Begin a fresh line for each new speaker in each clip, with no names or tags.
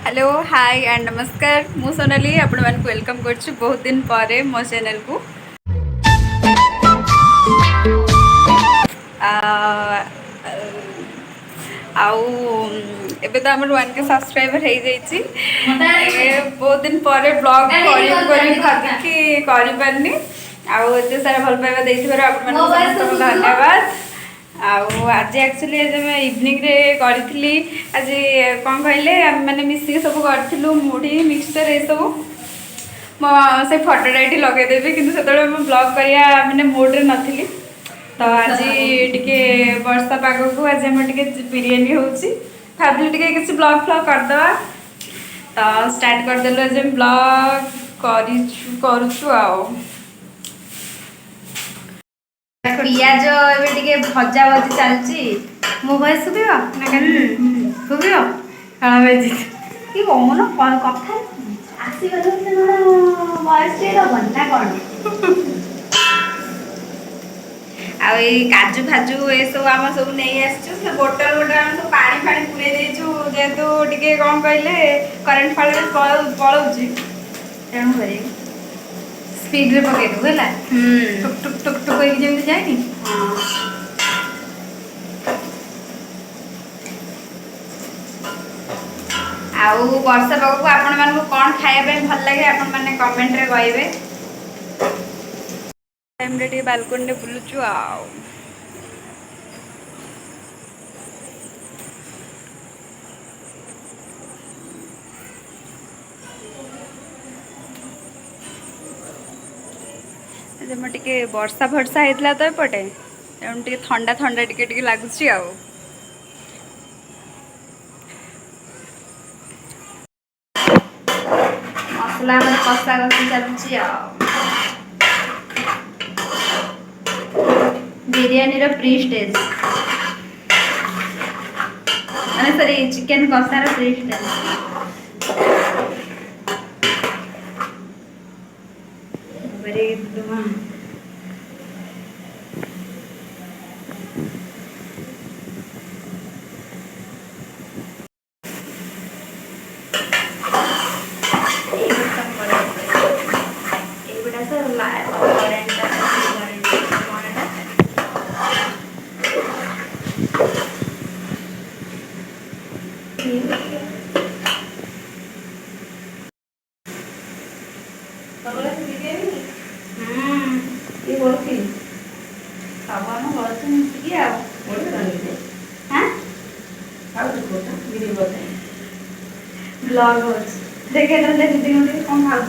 Hello hi and नमस्कार मु सोनाली आपण मान वेलकम करछु बहुत दिन पारे मो चैनल को आ आउ एबे तो हमर 1K सब्सक्राइबर हे जाईची बहुत दिन पारे ब्लॉग करी भाबी कि करि परनी आउ एते सारा भल पाइबा देइथिबार आपण मान समस्त धन्यवाद। आउ आज एक्चुअली आज मैं इवनिंग रे करी आज कौन कहले मैंने मिसिक सब करूँ मुढ़ी मिक्सचर ये सब मो से फटोटा ये लगेदेवी कि से ब्लॉग करिया मैंने मूड्रे नी तो आज टे वर्षा पाग को आज आम टे बिरीयानी होबी टे किसी ब्लॉग फ्लॉग करदे तो स्टार्ट करदेलु आज ब्लॉग करुचु पियाज ए भजा भजी चलती मो भय शुभ ना शुभ हाँ भाई कि कौन कथा ना कौन आई काजू फाजू ये सब आम सब नहीं आसचु बोटल बोटल आम सब पानी फाणी पूरे देचु जेहेतु टिके कौन कहले करेन्ट फाल पलाऊँ तेणु कर स्पीड रे पकई दू है टुक टुक टुक टुक जमी जाए आउ वर्षा पाग को आपण मान कौन खाया भल लगे आपण मैंने कमेंट रे कहबे टाइम रे टे बालकनी रे बुलुचु आउ टे वर्षा फर्षा होता तो एपटे तेणु टे ठंडा ठंडा टे लगुच मसला कषा कषि चलती बिरयानी रो प्री स्टेज माने सॉरी चिकन कषा रो प्री स्टेज बरे दुमा ब्लॉग देखे दीदी कौन खाऊँ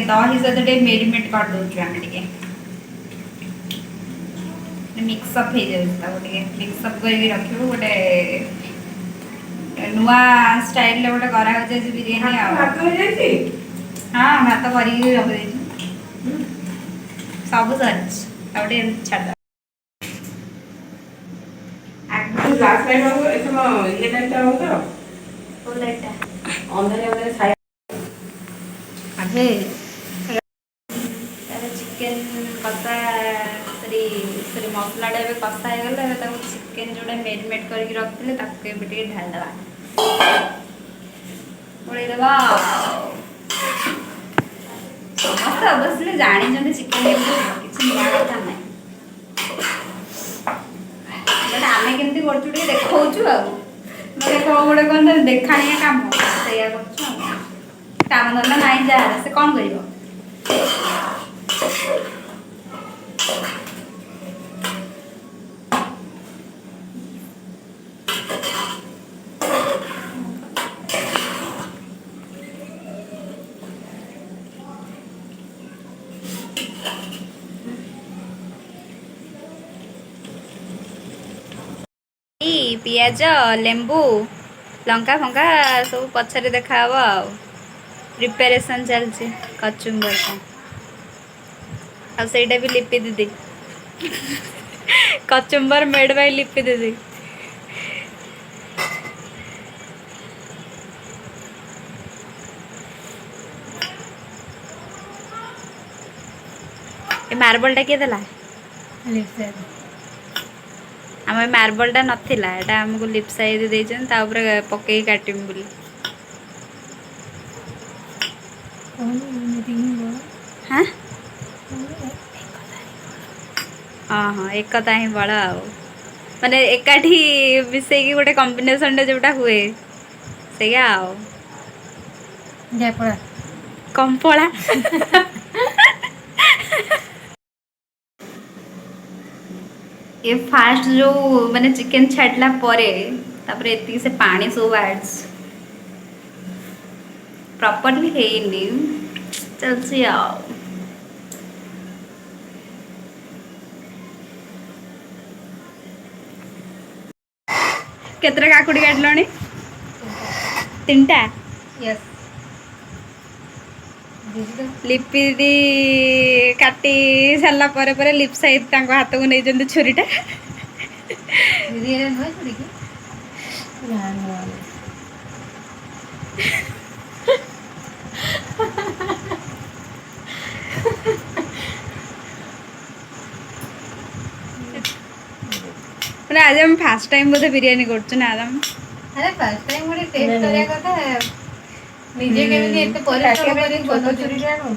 दही सहित मेरीमेट कर दौर आम टे मिक्सअप हो जाए मिक्सअप कर रखू गोटे नुआ स्टाइल गोटे करा बिरयानी हाँ भात कर सब सरी छाड़
ग्लास लाइट हो इसमें ये लाइटटा हो तो
ओ लाइटटा
अंदर अंदर साइड
आगे तारे चिकन कसा सरी सरी मसला टा कसा हो गला ताको चिकन जोड़ा मेरिनेट करके रखथिले ताको एबे टिके ढाल दबा ओळे दबा समस्त अवश्य जानी जने चिकन किछि निया कथा नै आमे केमती करछु टे देखाउछु आ माने को गोटे कोन देखानिया काम सेया करछु काम धंदा नाइ जा से कोन करिवो पियाज लेंबू लंका फंका सब पछरे देखा आ प्रिपरेशन चलছে कचुम्बर का सेटा भी लिपि दीदी कचुम्बर मेड बाय लिपि दीदी ए मार्बल टा किए देला आम मार्बलटा नथिला एटा हमको लिप साइज देइछन ता ऊपर पकेई काटिम बोली हाँ हाँ हाँ एक कथा ही बड़ा माने एकाठी मिसेकी गोटे कॉम्बिनेशन रे जोटा हुए सेया आओ
जयपुरा
कंपला ये फास्ट जो माने चिकन छाडला परे तापरे एती से पानी सब एड्स प्रॉपर्ली हेइनी चलसी आओ केतरा काकुड़ी काटलणी तीनटा
यस
लिपि दी काटी सारला परे परे लिप साइड तांको हाथ को नै जंदे छुरीटा
दीदी ये नय छुरी की ना ना
माने आज हम फर्स्ट टाइम बोधे बिरयानी करछु ना आदम
अरे फर्स्ट टाइम मोरे टेस्ट करिया कथा निजे केमिति एते परिश्रम करी
छोट छुरी आनु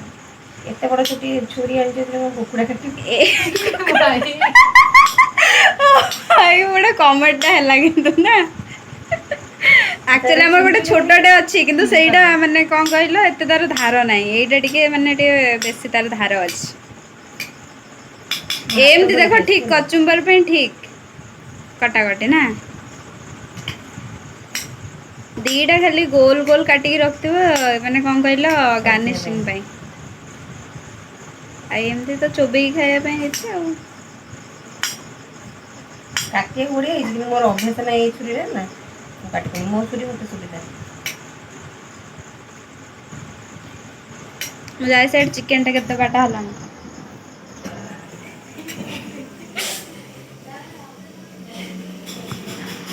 एते बड़ छुरी आनि जे कुकुड़ा काटी
भाई बड़ा कमेंट हैला किंतु ना एक्चुअली हमर गोटे छोटटे अछि किंतु सेइडा माने कोन कहलो एते तार धार नाही एइडा टिके माने टिके बेसी तार धार अछि एमति देखो ठीक कचुंबर पे ठीक कटाकटी ना दीटा खाली गोल गोल काटिकी रखथिबो माने कोन कहलो गार्निशिंग पई आई एमति तो चोबई खाया पई हेछि आ
काटे गोड़े मोर अभ्यास नाही छुरी रे ना काटे मो छुरी मते सुविधा
मुझे साइड चिकन टा केते काटा हला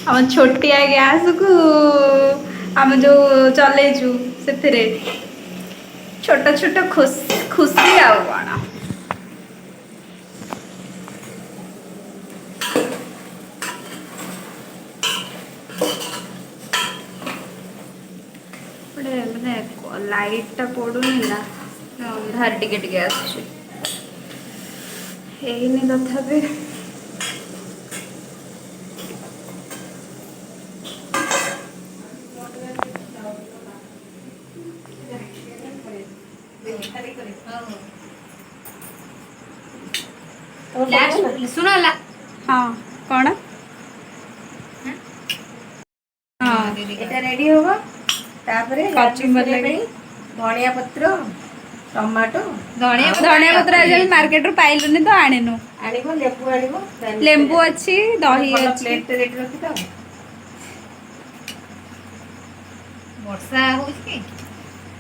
हम छोटिया गैस को हम जो चलेजु से छोट छोट खुशी आउ कौन मैंने लाइट टा पड़ूनी ना अंधार टिके टिके आसुची हेइनी तथापि
सुनो ला
हाँ कौन हाँ
एटा रेडी होगा तापरे
कचुम्बर लगे
धनिया पत्र टमाटो
धनिया पत्र आज मार्केट रू पाइलुनी तो आनिनु
आनिबो
लेंबू अच्छी दही
अच्छी
अच्छी
प्लेट रेडी रखि दो
वर्षा होछि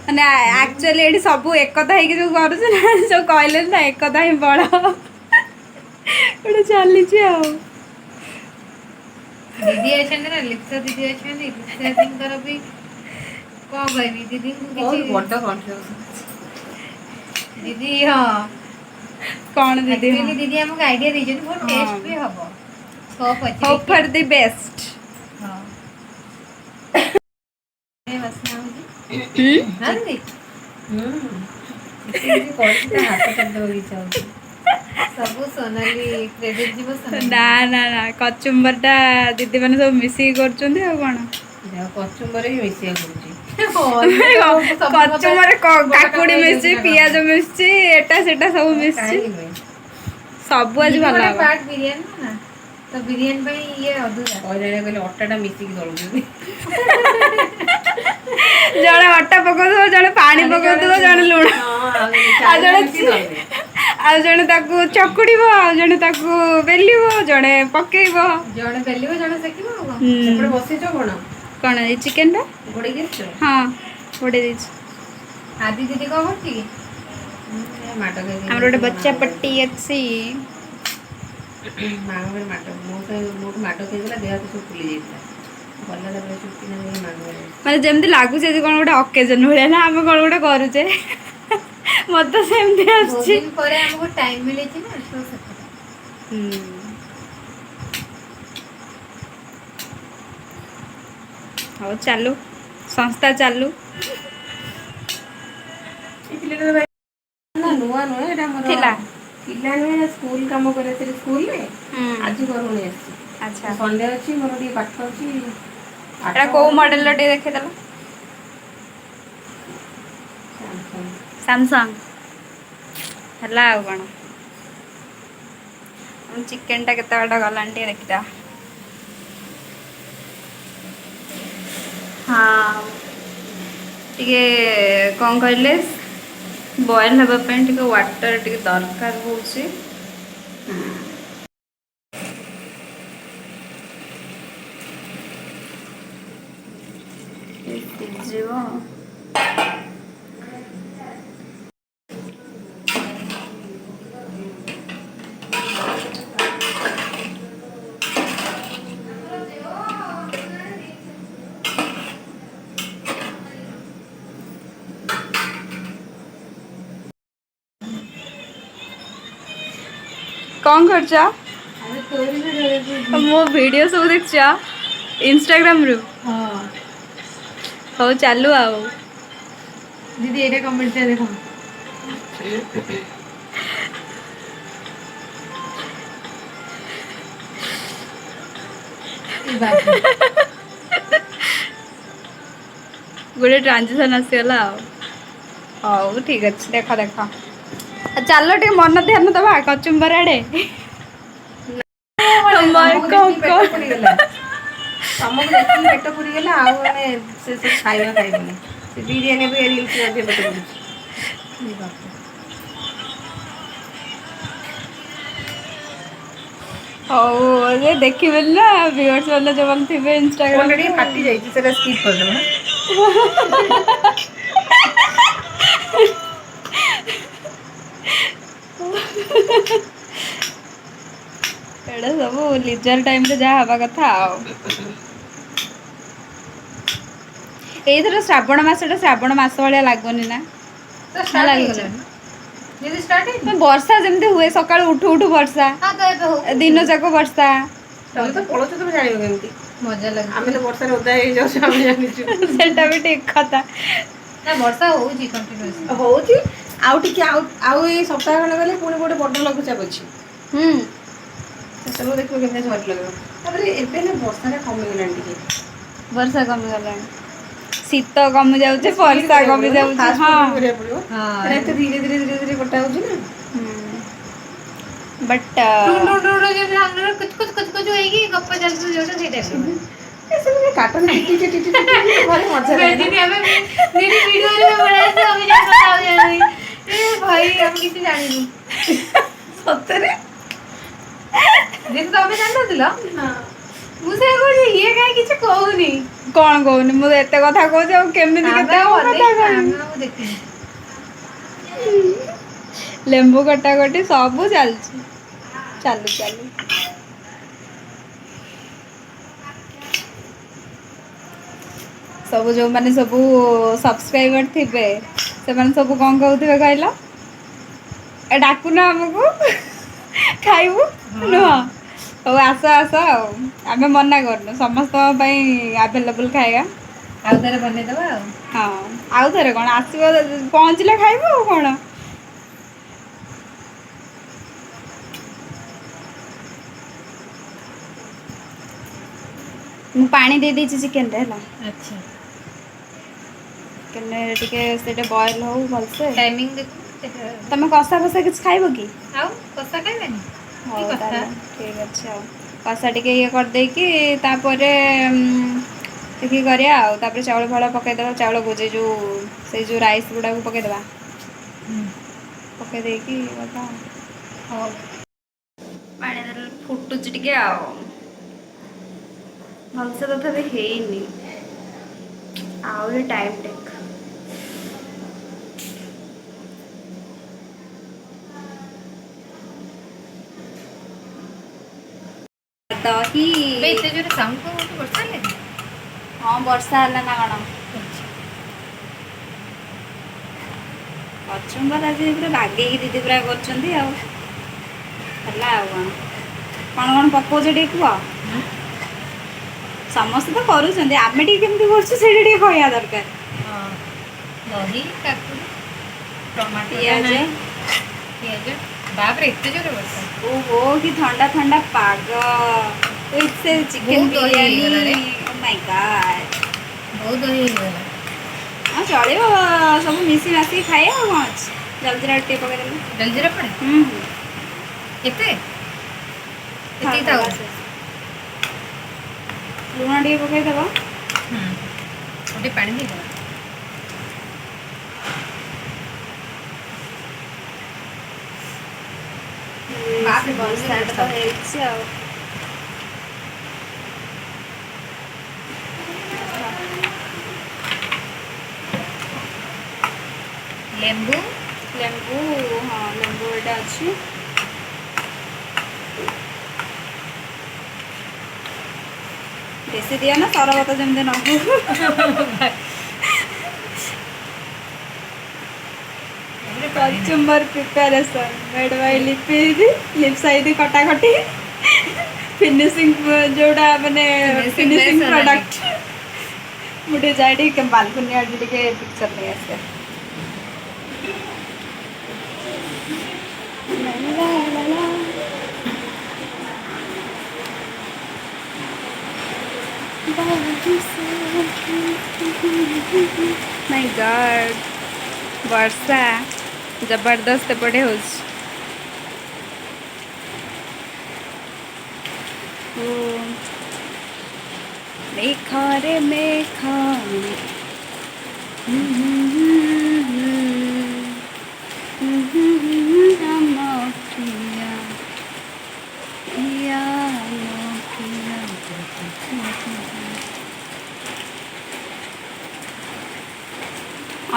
माने एक्चुअली एडी सब एकता है कि जो करू ना जो कहले ना एकता ही बड़ एटा चली छी आ
दीदी अछन ना लिप्सा दीदी अछन लिप्सा सिंगर भी को कहबी दीदी को
बहुत
किछि
बड़ कॉन्फ्यूजन
दीदी हां
कौन दीदी
एक्चुअली दीदी हमको आईडिया दीजिए बहुत टेस्ट भी हबो सब अच्छी
होप फॉर द बेस्ट
हां ए बस ना होगी हां दीदी
इसे कोन हाथ कर दो इच्छा
सब सोनाली क्रेडिट जीव सोनाली
ना ना ना कचुम्बर टा दीदी माने सब मिसी करचुंदी आ कोन
कचुम्बर ही मिसिया करूची
कचुम्बर काकुड़ी मिसी पियाज मिसी एटा सेटा सब मिसी सब आज भला
वाला पार्ट बिरयानी ना तो बिरयानी पे ये अधूरा
और जने कहले अट्टाटा मिसी की दळुची
जड़े अट्टा पकोदो जड़े पानी पकोदो जड़े लूण आ जड़े ताकू चकुड़ीबो आ जड़े ताकू बेलिबो जड़े पकेइबो
जणे बेलिबो जणे सेकिबो
सेपड़े बसिचो
कोन ए चिकन टा
गोड़ी गेछो
हां गोड़े दिस
आदि दीदी को होची
माटो के
हमर गोटे बच्चा पट्टी अछि
मांगरे माटो मो माटो के गला देह तो फुली जाइता बल्ला रे चुकी ना मांगरे
माने जेमति लागु जे कोन गोटे ओकेजन होले ना हम कोन गोटे करू जे मत सेमति आछि
दिन परे हमको टाइम मिले छी ना तो सकता
ହଉ ଚାଲୁ, ସଂସ୍ଥା ଚାଲୁ।
ନା ନୂଆ ନୁହେଁ, ଏଇଟା ମୋର
ଥିଲା।
ପିଲା ନୁହେଁ, ସ୍କୁଲ କାମ କରିଥିଲି ସ୍କୁଲରେ।
ହୁଁ।
ଆଜି ଘରକୁ ନେଇ ଆସିଛି।
ଆଚ୍ଛା,
ସଣ୍ଡେ ଅଛି, ମୋର ଟିକେ ପାଠ ଅଛି।
ଏଇଟା କୋଉ ମଡେଲର ଟିକେ ଦେଖେଇଦେଲ? ସାମସଙ୍ଗ ହେଲା ଆଉ କଣ। ଚିକେନ ଟା କେତେ ବାଟ ଗଲାଣି ଟିକେ ଦେଖିବା। ହଁ ଟିକେ କଣ କହିଲେ, ବଏଲ ହେବା ପାଇଁ ଟିକେ ୱାଟର ଟିକେ ଦରକାର ହଉଛି। ସିଝିବ। କଣ କରୁଛ? ମୋ ଭିଡ଼ିଓ ସବୁ ଦେଖୁଛ ଇନଷ୍ଟାଗ୍ରାମରୁ?
ହଁ
ହଉ ଚାଲୁ ଆଉ।
ଦିଦି ଏଇଟା କମେଣ୍ଟଟା ଦେଖ।
ଗୋଟେ ଟ୍ରାଞ୍ଜିସନ୍ ଆସିଗଲା ଆଉ। ହଉ ଠିକ୍ ଅଛି, ଦେଖ ଦେଖ। ଚାଲ ଟିକେ ମନ ଧ୍ୟାନ ଦବା କଚୁମ୍ବର ଆଡେ।
ତମକୁ ଦେଖିକି ପେଟ ପୁରିଗଲା। ତମକୁ ଦେଖିକି ପେଟ ପୁରିଗଲା, ଆଉ ଆମେ ସେ ସବୁ ଖାଇବା ଖାଇବୁନି। ସେ ବିରିୟାନୀ ଅପେକ୍ଷା ରିଲ୍ସ ଅଧିକ ପେଟ ପୁରୁଛି।
ହଉ ଯେ ଦେଖିବେନି ନା ଭିଉଅର୍ସ ମାନେ ଯୋଉମାନେ ଥିବେ
ଫୋନଟା
ଇନଷ୍ଟାଗ୍ରାମରେ।
ଟିକେ ଫାଟି ଯାଇଛି, ସେଟା ସ୍କିପ୍ କରିଦେବା। ଏଇଟା ସବୁ ଲିଜର ଟାଇମରେ ଯାହା ହବା କଥା ଆଉ। ଏଇଥର ଶ୍ରାବଣ ମାସଟା ଶ୍ରାବଣ ମାସ ଭଳିଆ ଲାଗୁନି ନା?
ତ
ନା
ଷ୍ଟାର୍ଟ
ଲାଗୁଛି?
ହେଇଗଲାଣି। ଦିଦି ଷ୍ଟାର୍ଟ ହେଇନି?
ବର୍ଷା ଯେମିତି ହୁଏ, ସକାଳୁ ଉଠୁ ଉଠୁ ବର୍ଷା,
ହଁ ତ ଏବେ
ଦିନ
ହଉଛି।
ଯାକ ବର୍ଷା।
ତମେ ତ ପଳଉଛ, ତମେ ଜାଣିବ କେମିତି?
ମଜା ଲାଗୁଛି।
ଆମେ ତ ବର୍ଷାରେ ଓଦା ହେଇଯାଉଛୁ, ଆମେ ଜାଣିଛୁ।
ସେଟା ବି ଠିକ କଥା।
ନା ବର୍ଷା ହଉଛି କଣ୍ଟିନ୍ୟୁଅସଲି।
ହଉଛି। ଆଉ ଟିକେ ଆଉ ଏଇ ସପ୍ତାହ ଖଣ୍ଡେ ଗଲେ ପୁଣି ଗୋଟେ ବଡ ଲଘୁଚାପ ଅଛି।
ହୁଁ।
ସେତେବେଳକୁ ଦେଖିବ କେମିତି ଝରି ଲଗେଇବ। ତାପରେ ଏବେ ନା ବର୍ଷାଟା କମିଗଲାଣି ଟିକେ।
ବର୍ଷା କମିଗଲାଣି, ଶୀତ କମି
ଟିକେ
ଯାଉଛି,
ସ୍ପିଡ୍
ବର୍ଷା
କରିବାକୁ
କମି
ପଡିବ ନା,
ଯାଉଛି।
ଫାଷ୍ଟ
ହଁ।
ଫୁଡ କରିବାକୁ ପଡିବ।
ହଁ
ଏତେ ଧୀରେ ଧୀରେ ଧୀରେ ଧୀରେ କଟା ହଉଛି ନା।
ବଟ୍
କୁଚ ହେଇକି ଗପ ଚାଲିଥିବ ଯୋଉଟା ସେଇ ଟାଇପର ବୋଧେ।
ଏସବୁ କାଟୁନ ଟିଟି ଭାରି ମଜା ଲାଗେ ନା।
ଦିଦି ଆମେ ଦିଦି ଭିଡିଓରେ ପଳେଇ ଆସିବ, ଆମେ ଯାଇ କଥା ହଉଛନ୍ତି। ଏ ଭାଇ ଆମେ କିଛି ଜାଣିନୁ।
ସତରେ।
ଦିଦି ତମେ ଜାଣିନଥିଲ?
ନା।
ମୁଁ ସେଇଆ କହୁଛି, ଇଏ କାହିଁ କିଛି କହୁନି।
କଣ କହୁନି? ମୁଁ ଏତେ କଥା କହୁଛି, ଆଉ କେମିତି
ଆମେ
କେତେ
ଆଉ
କଣ କଥା
ଅନେଇଛୁ ନା,
କହିବି?
ଆମେ ଆଉ ଦେଖିନୁ।
ଲେମ୍ବୁ କଟାକଟି ସବୁ ଚାଲିଛି, ଚାଲୁ ଚାଲୁ। ସବୁ ଯୋଉମାନେ ସବୁ ସବସ୍କ୍ରାଇବର ଥିବେ, ସେମାନେ ସବୁ କଣ କହୁଥିବେ କହିଲ? ଏ ଡାକୁନ ଆମକୁ ଖାଇବୁ,
ହଁ
ନୁହଁ? ହଉ ଆସ ଆସ ଆଉ, ଆମେ ମନା କରୁନୁ, ସମସ୍ତଙ୍କ ପାଇଁ ଆଭେଲେବୁଲ୍ ଖାଇବା।
ଆଉ ଥରେ ବନେଇଦବା ଆଉ।
ହଁ ଆଉ ଥରେ କଣ, ଆସିବ ପହଞ୍ଚିଲେ ଖାଇବୁ ଆଉ କଣ। ମୁଁ ପାଣି ଦେଇ ଦେଇଛି ଚିକେନରେ ହେଲା।
ଆଚ୍ଛା।
ଚିକେନରେ ଟିକେ ସେଇଟା ବଏଲ୍ ହଉ ଭଲସେ।
ଟାଇମିଂ ଦେଖୁନୁ କେତେ?
ତମେ କଷା ଫଷା କିଛି ଖାଇବ କି?
ଆଉ କଷା ଖାଇବେନି? କି
ହଉ
କଥା?
ତାହେଲେ ଠିକ୍ ଅଛି ଆଉ। କଷା ଟିକେ ଇଏ କରିଦେଇକି ତାପରେ ଦେଖିକି କରିବା ଆଉ, ତାପରେ ଚାଉଳ ଫାଉଳ ପକେଇଦବା, ଚାଉଳ କହୁଛି ଯୋଉ ସେଇ ଯୋଉ ରାଇସ୍ ଗୁଡାକୁ ପକେଇଦବା।
ହୁଁ।
ପକେଇ ଦେଇକି କଥା।
ହଉ।
ପାଣି ଦେଲେ ଫୁଟୁଛି ଟିକେ ଆଉ। ଭଲସେ ତଥାପି ହେଇନି, ଆହୁରି ଟାଇମ୍ ଟେକ୍। ଦହି।
ଏବେ ଏତେ ଜୋରେ ସାଉଣ୍ଡ କଣ ହଉଛି, ବର୍ଷା ହେଲାଣି?
ହଁ ବର୍ଷା ହେଲା ନା କଣ?
ଆଚ୍ଛା।
କଚୁମ୍ବର ଆଜି ପୁରା ବାଗେଇକି ଦିଦି ପୁରା କରୁଛନ୍ତି ଆଉ। ହେଲା ଆଉ କଣ, କଣ କଣ ପକଉଛ ଟିକେ କୁହ? ସମସ୍ତେ ତ କରୁଛନ୍ତି, ଆମେ ଟିକେ କେମିତି କରୁଛୁ ସେଇଟା ଟିକେ କହିବା ଦରକାର।
ହଁ ଦହି କାକୁଡ଼ି ଟମାଟୋ
ପିଆଜ।
ପିଆଜ ବାପରେ ଏତେ ଜୋରେ ବର୍ଷା।
ଓହୋ କି ଥଣ୍ଡା ଥଣ୍ଡା ପାଗ ସେ ଚିକେନ
ବହୁତ ଦହି
ବିରିୟାନୀ।
ହେଇଗଲା ରେ।
ଓ ମାଇ ଗଡ୍।
ବହୁତ ଦହି ହେଇଗଲା।
ହଁ ଚଳିବ, ସବୁ ମିଶି ମାସିକି ଖାଇବା ଆଉ କ'ଣ ଅଛି। ଜଲଜିରା ଟିକେ ପକେଇଦେଲେ।
ଜଲଜିରା ପଡ଼େ
ହୁଁ
କେତେ?
ହଁ
ଏତିକି ଥାଉ।
ଲୁଣ ଟିକେ ପକେଇଦବ।
ଗୋଟେ ପାଣି ଦେଇଦବା। ବାପରେ
ବର୍ଷାଟା ତ ହେଇଛି ଆଉ।
ଲେମ୍ବୁ
ଲେମ୍ବୁ, ହଁ ଲେମ୍ବୁ ଏଇଟା ଅଛି। ବେଶୀ ଦିଅ ନା ସରବତ ଯେମିତି ନବୁ। କଚୁମ୍ବର ପ୍ରିପାରେସନ୍ ମେଡ୍ ବାଇ ଲିପି ଦିଦି। ଲିପ୍ସା ଦିଦି କଟାକଟି। ଫିନିସିଂ ଯୋଉଟା ମାନେ ଫିନିସିଂ ପ୍ରଡକ୍ଟ। ମୁଁ ଟିକେ ଯାଏ ଟିକେ ବାଲକୁନି ଆଡେ ଟିକେ ପିକ୍ଚର ନେଇ ଆସେ। ମାଇ ଗଡ୍, ବର୍ଷା ଜବରଦସ୍ତ ଏପଟେ ହେଉଛି। ମେଘରେ ମେଘ ଆମ ପ୍ରିୟା ପ୍ରିୟା ପ୍ରିୟା।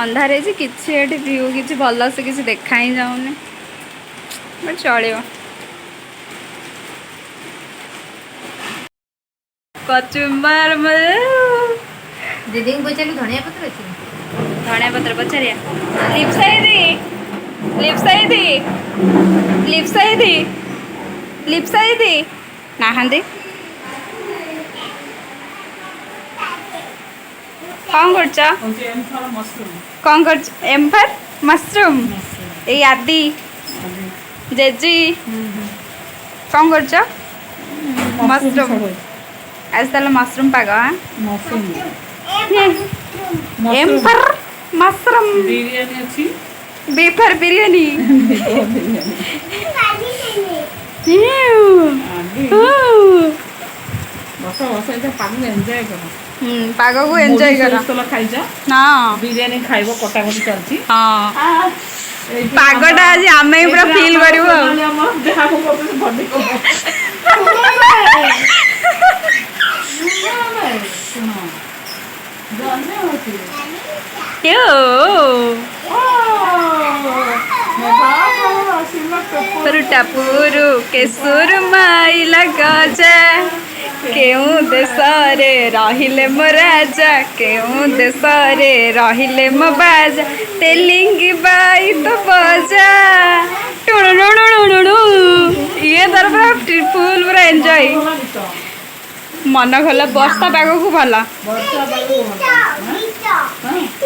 ଅନ୍ଧାର ହେଇଛି, କିଛି ଏଠି ଭିଉ କିଛି ଭଲସେ କିଛି ଦେଖା ହିଁ ଯାଉନି, ବଟ୍ ଚଳିବ। କଚୁମ୍ବର
ଦିଦିଙ୍କୁ ପଚାରିଲୁ ଧଣିଆ ପତ୍ର ଅଛି?
ଧଣିଆ ପତ୍ର ପଚାରିଆ। ଲିପ୍ସା ଦିଦି, ଲିପ୍ସା ଦିଦି, ଲିପ୍ସା ଦିଦି, ଲିପ୍ସା ଦିଦି ନାହାନ୍ତି। କ'ଣ କରୁଛ? କ'ଣ କରୁଛ? ଏମ୍ଫର ମସରୁମ୍। ଏଇ ଆଦି ଜେଜି କ'ଣ କରୁଛ? ମସରୁମ୍। ଆଜି ତାହେଲେ ମସରୁମ୍ ପାଗ। ଏମ୍ଫର ମସରୁମ୍ ବିଫର ବିରିୟାନୀ। ପାଗକୁ ଏନ୍ଜୟ କର। ହଁ
ବିରିୟାନୀ ଖାଇବ, କଟାକଟି ଚାଲିଛି।
ହଁ ପାଗଟା ଆଜି ଆମେ ପୁରା ଫିଲ୍ କରିବୁ ଆଉ। ପୁରୁ କେଶୁର ମାଇଲା ଗଜା, କେଉଁ ଦେଶରେ ରହିଲେ ମୋ ରାଜା, କେଉଁ ଦେଶରେ ରହିଲେ ମୋ ବାଜା, ତେଲିଙ୍ଗି ବାଇ ତ ବଜା। ଇଏ ତାର ପୁରା ଫୁଲ ପୁରା ଏନ୍ଜୟ। ମନ ଭଲ, ବର୍ଷା ପାଗକୁ ଭଲ।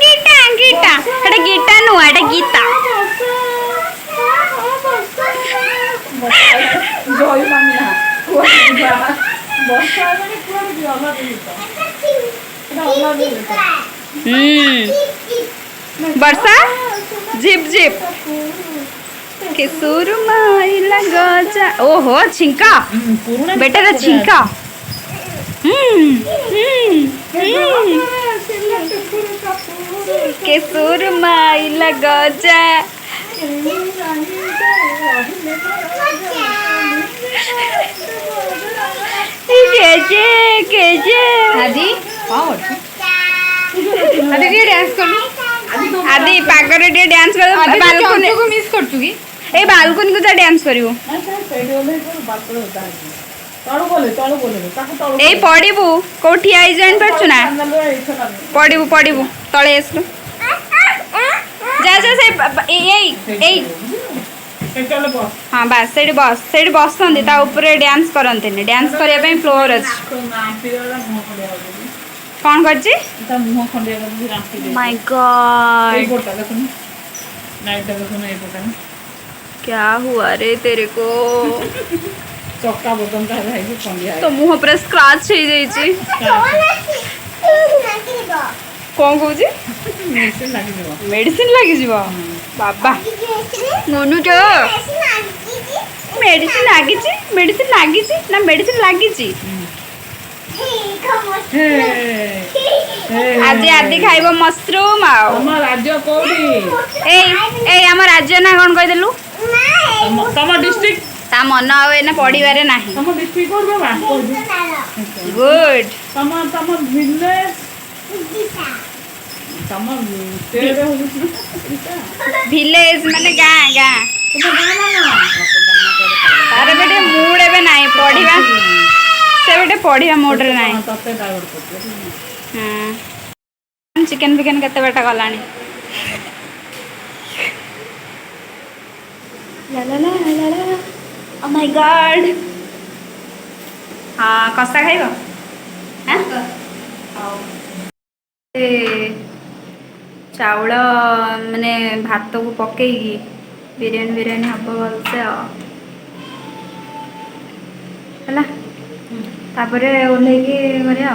ଗୀତା ଗୀତା ଏଟା ଗୀତା ନୁହଁ, ଏଟା ଗୀତା। ବର୍ଷା ଝିପ ଝିପ କେଶୁର ମାଇଲା ଗଜା। ଓହୋ ଛିଙ୍କା ବେଟାର ଛିଙ୍କା। କେଶୁର ମାଇଲା ଗଜା। କେଜେ କେଜେ
ଆଦି ଆଦି ଟିକେ ଡ୍ୟାନ୍ସ କଲୁ।
ଆଦି ପାଗରେ ଟିକେ ଡ୍ୟାନ୍ସ କର। ବାଲକୁନି
ମିସ୍ କରୁଛୁ କି?
ଏଇ ବାଲକୁନିକୁ ଯା ଡ୍ୟାନ୍ସ କରିବୁ। ଏଇ ପଡ଼ିବୁ, କୋଉଠି ଠିଆ ହେଇ ଜାଣିପାରୁଛୁ ନା? ପଡ଼ିବୁ ପଡ଼ିବୁ, ତଳେ ଆସିଲୁ। ଯା ଯା, ସେଇ ଏଇ ଏଇ हाँ बास से बसती ऊपर डांस करते डांस करने फ्लोर अच्छी कौन कर
मुह खंडिया
माय गॉड क्या हुआ रे तेरे को
चक्का बदन खंडिया
तो मुह पूरा स्क्रैच हो जाइए कौन कौच मेडिसिन लगी बाबा मोनू जो मेडिसिन लगी ना मेडिसिन लगी आज आदि खाइब मशरूम
राज्य कौटी
ए आम राज्य ना कौन कहीदेलु
तम डिस्ट्रिक्ट
ता मन आना पढ़वे ना
तम डिस्ट्रिक्ट कोड बाबा
गुड
तम तम विलेज तम स्टेट
विलेज माने गाँ गाँ
तुम गाना
तार बेटे मूड एबे नाही पढ़िबा से बेटे पढ़िबा मूड रे नाही
तते डाइवर्ट करते
हां चिकन फिकन केते बेटा गलानी ला ला ला ला ला ओ माय गॉड हां कसा खाइबो हां चाउल माने भात को पकईकी बिरयानी बिरयानी हम भलसे है तापरे ओल्लैकी करिया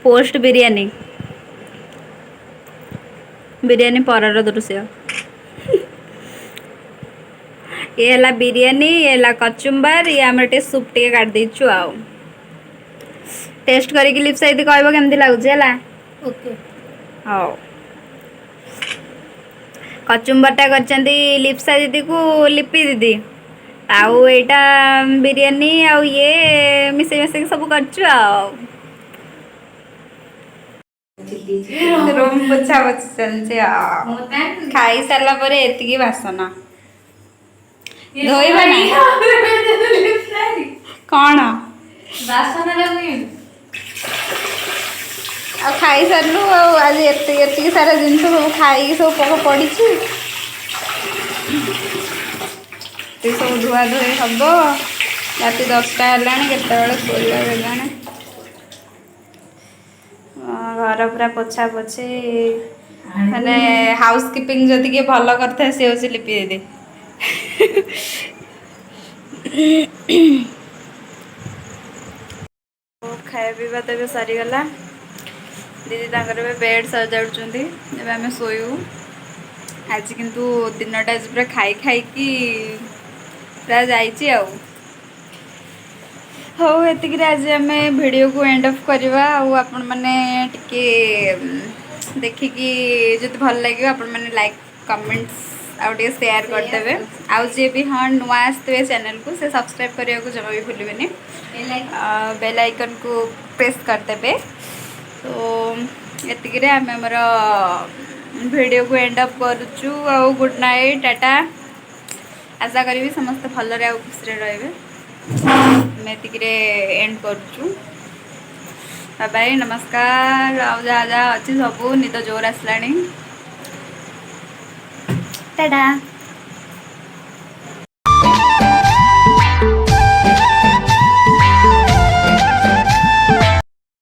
पोस्ट बिरयानी बिरयानी परर दृश्य ये है बिरयानी ये है कचुम्बर ये आम टे सूप टे काट देचु आउ टेस्ट करके लिप्सा यदि कहब केमती लगुच है
ओके
हाँ कचुम्बरटा कर लिप्सा दीदी को लिपि दीदी आउ एटा बिरयानी आउ ये मिसे मिसे सब करचु रूम पोछा पोछ चलছে खाई सारा पर एतिकी बासन धोइबा ना कौन आ खाई सारू आज एतिकी सारा जिन सब खाई सब पड़ी सब धुआ धुई हम राति 10टा है घर पूरा पोछा पोछी माने हाउस कीपिंग जदि किए भल करता सी हूँ लिपि दीदी खाया पीवा तो सरीगला दीदी तक बेड सजाड़ आम शोयु आज किंतु दिनटा पूरा खाई खाई पूरा जाइए हो ये आज आम वीडियो को एंड ऑफ करवा आपण मैंने टिके देखिकी जो भल लगे आपण मैंने लाइक कमेंट्स आउटे शेयर करदे आउ जी भी हाँ नुआ आसते चैनल को से सब्सक्राइब करने को जमा भी भूलें बेल आइकन को प्रेस करदे तो ये आम आमर वीडियो को एंड अप करुचु गुड नाइट टाटा आशा करी समस्त भलरे खुशी रे मैं एंड करुचु बाय बाय नमस्कार आउ जहाँ जहाँ अच्छी सब निद जोर आसला टाटा।